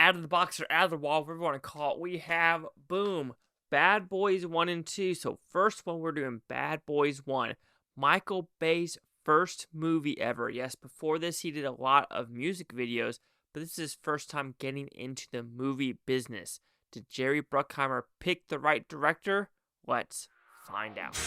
out of the box or out of the wall, whatever you want to call it, we have, boom, Bad Boys 1 and 2. So first one, we're doing Bad Boys 1. Michael Bay's first movie ever. Yes, before this, he did a lot of music videos, but this is his first time getting into the movie business. Did Jerry Bruckheimer pick the right director? Let's find out.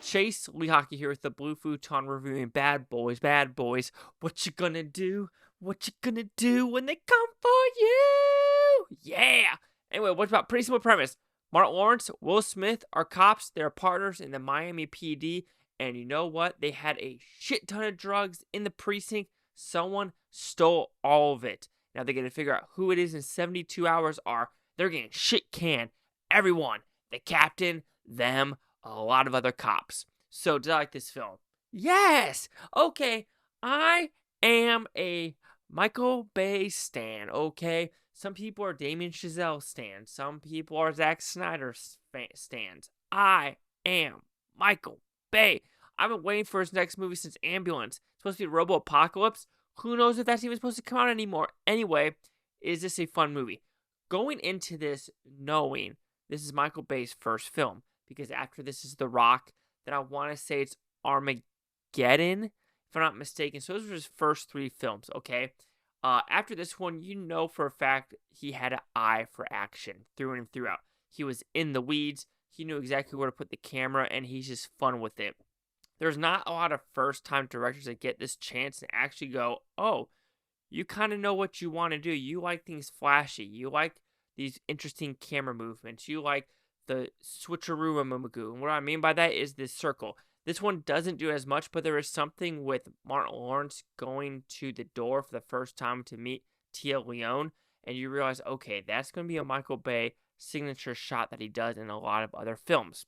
Chase Lee Hockey here with the Blue Futon reviewing Bad Boys. Bad Boys, what you gonna do? What you gonna do when they come for you? Yeah! Anyway, what's about pretty simple premise. Mark Lawrence, Will Smith are cops. They're partners in the Miami PD. And you know what? They had a shit ton of drugs in the precinct. Someone stole all of it. Now they're going to figure out who it is in 72 hours are. They're getting shit canned. Everyone. The captain, them, a lot of other cops. So, did I like this film? Yes! Okay, I am a Michael Bay stan, okay? Some people are Damien Chazelle stans. Some people are Zack Snyder stans. I am Michael Bay. I've been waiting for his next movie since Ambulance. It's supposed to be Robo Apocalypse. Who knows if that's even supposed to come out anymore? Anyway, is this a fun movie? Going into this knowing this is Michael Bay's first film, because after this is The Rock, then I want to say it's Armageddon, if I'm not mistaken. So those were his first three films, okay? After this one, you know for a fact he had an eye for action through and throughout. He was in the weeds. He knew exactly where to put the camera, and he's just fun with it. There's not a lot of first-time directors that get this chance and actually go, oh, you kind of know what you want to do. You like things flashy. You like these interesting camera movements. You like the switcheroo magoo. And what I mean by that is this circle. This one doesn't do as much, but there is something with Martin Lawrence going to the door for the first time to meet Tia Leone, and you realize, okay, that's going to be a Michael Bay signature shot that he does in a lot of other films.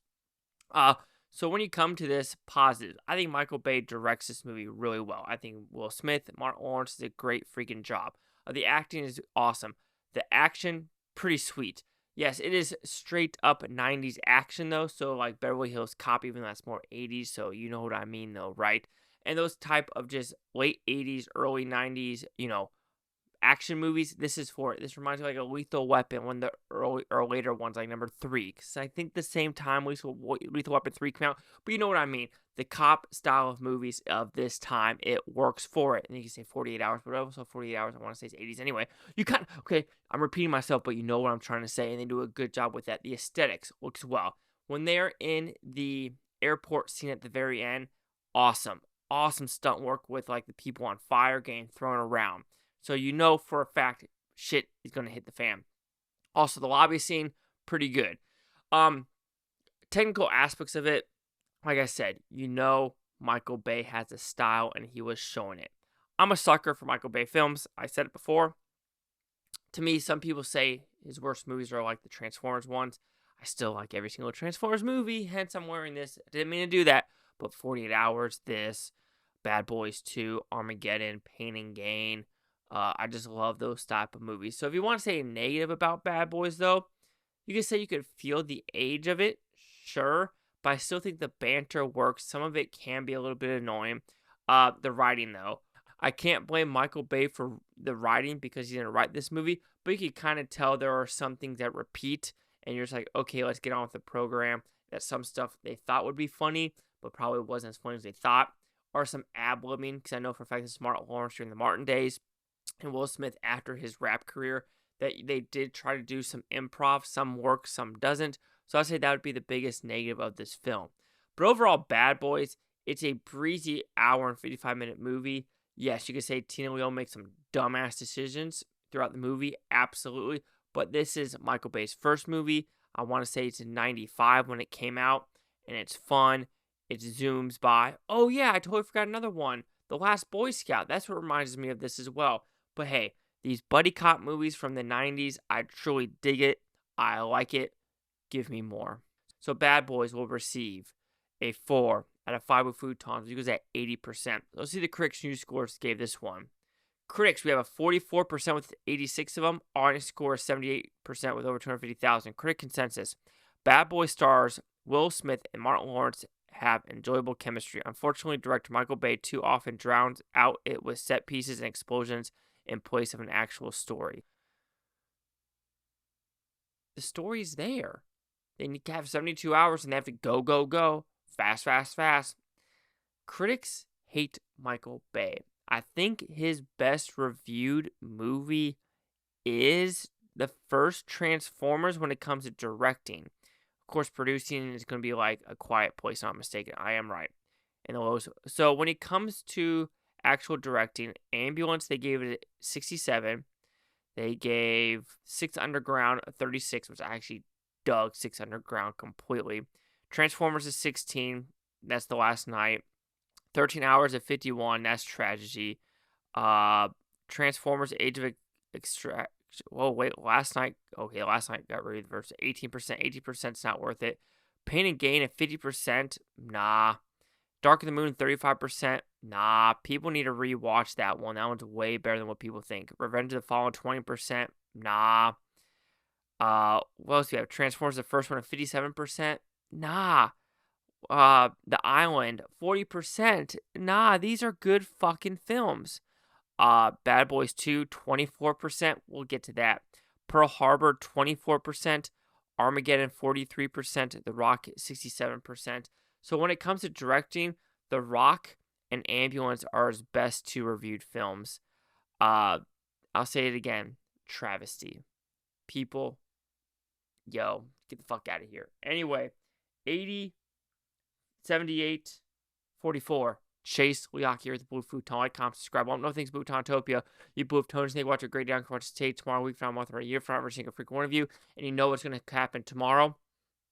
So when you come to this, positive. I think Michael Bay directs this movie really well. I think Will Smith, Martin Lawrence did a great freaking job. The acting is awesome. The action, pretty sweet. Yes, it is straight up 90s action though, so like Beverly Hills Cop, even though that's more 80s, so you know what I mean though, right? And those type of just late 80s, early 90s, action movies, this is for it. This reminds me like a Lethal Weapon, one of the early or later ones, like number 3. Because I think the same time Lethal Weapon 3 came out. But you know what I mean. The cop style of movies of this time, it works for it. And you can say 48 hours, but also 48 hours, I want to say it's 80s anyway. You kind of, okay, I'm repeating myself, but you know what I'm trying to say. And they do a good job with that. The aesthetics looks well. When they're in the airport scene at the very end, awesome. Awesome stunt work with like the people on fire getting thrown around. So you know for a fact shit is going to hit the fan. Also, the lobby scene, pretty good. Technical aspects of it, like I said, you know Michael Bay has a style and he was showing it. I'm a sucker for Michael Bay films. I said it before. To me, some people say his worst movies are like the Transformers ones. I still like every single Transformers movie, hence I'm wearing this. I didn't mean to do that, but 48 Hours, this, Bad Boys 2, Armageddon, Pain and Gain. I just love those type of movies. So if you want to say negative about Bad Boys, though, you can say you could feel the age of it, sure, but I still think the banter works. Some of it can be a little bit annoying. The writing, though, I can't blame Michael Bay for the writing because he didn't write this movie, but you can kind of tell there are some things that repeat, and you're just like, okay, let's get on with the program. That some stuff they thought would be funny, but probably wasn't as funny as they thought, or some ad-libbing, because I know for a fact this is Martin Lawrence during the Martin days, and Will Smith after his rap career, that they did try to do some improv. Some works, some doesn't. So I'd say that would be the biggest negative of this film. But overall, Bad Boys, it's a breezy hour and 55-minute movie. Yes, you could say Tina Leone makes some dumbass decisions throughout the movie, absolutely. But this is Michael Bay's first movie. I want to say it's in 95 when it came out, and it's fun. It zooms by. Oh yeah, I totally forgot another one. The Last Boy Scout. That's what reminds me of this as well. But hey, these buddy cop movies from the 90s, I truly dig it. I like it. Give me more. So Bad Boys will receive a 4 out of 5 with Futons, which goes at 80%. Let's see the critics' news scores gave this one. Critics, we have a 44% with 86 of them. Audience score is 78% with over 250,000. Critic consensus. Bad Boy stars Will Smith and Martin Lawrence have enjoyable chemistry. Unfortunately, director Michael Bay too often drowns out it with set pieces and explosions in place of an actual story. The story's there. They need to have 72 hours and they have to go, go, go. Fast, fast, fast. Critics hate Michael Bay. I think his best reviewed movie is the first Transformers when it comes to directing. Of course, producing is going to be like A Quiet Place, not mistaken. I am right. And the lowest. So when it comes to actual directing, Ambulance, they gave it 67. They gave Six Underground a 36, which I actually dug Six Underground completely. Transformers is 16. That's The Last Night. 13 Hours at 51. That's Tragedy. Transformers Age of Extract. Whoa, wait. Last Night got reversed. 18%. 80% is not worth it. Pain and Gain at 50%. Nah. Dark of the Moon 35%. Nah. People need to rewatch that one. That one's way better than what people think. Revenge of the Fallen 20%. Nah. What else do we have? Transformers, the first one at 57%. Nah. The Island 40%. Nah, these are good fucking films. Bad Boys 2 24%. We'll get to that. Pearl Harbor 24%. Armageddon 43%. The Rock 67%. So when it comes to directing, The Rock and Ambulance are his best two reviewed films. I'll say it again. Travesty. People, yo, get the fuck out of here. Anyway, 80, 78, 44. Chase Leaki here at the Blue Futon. Like, comment, subscribe. Want no things Bhutan-topia. You Blue Futons, they watch a great day. I can watch today, tomorrow, week, from a month, or a year from every single freaking one of you. And you know what's going to happen tomorrow.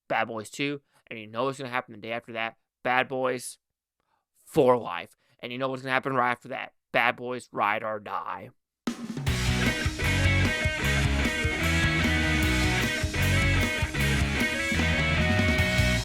Bad Boys 2. And you know what's going to happen the day after that. Bad Boys for life. And you know what's going to happen right after that. Bad Boys Ride or Die.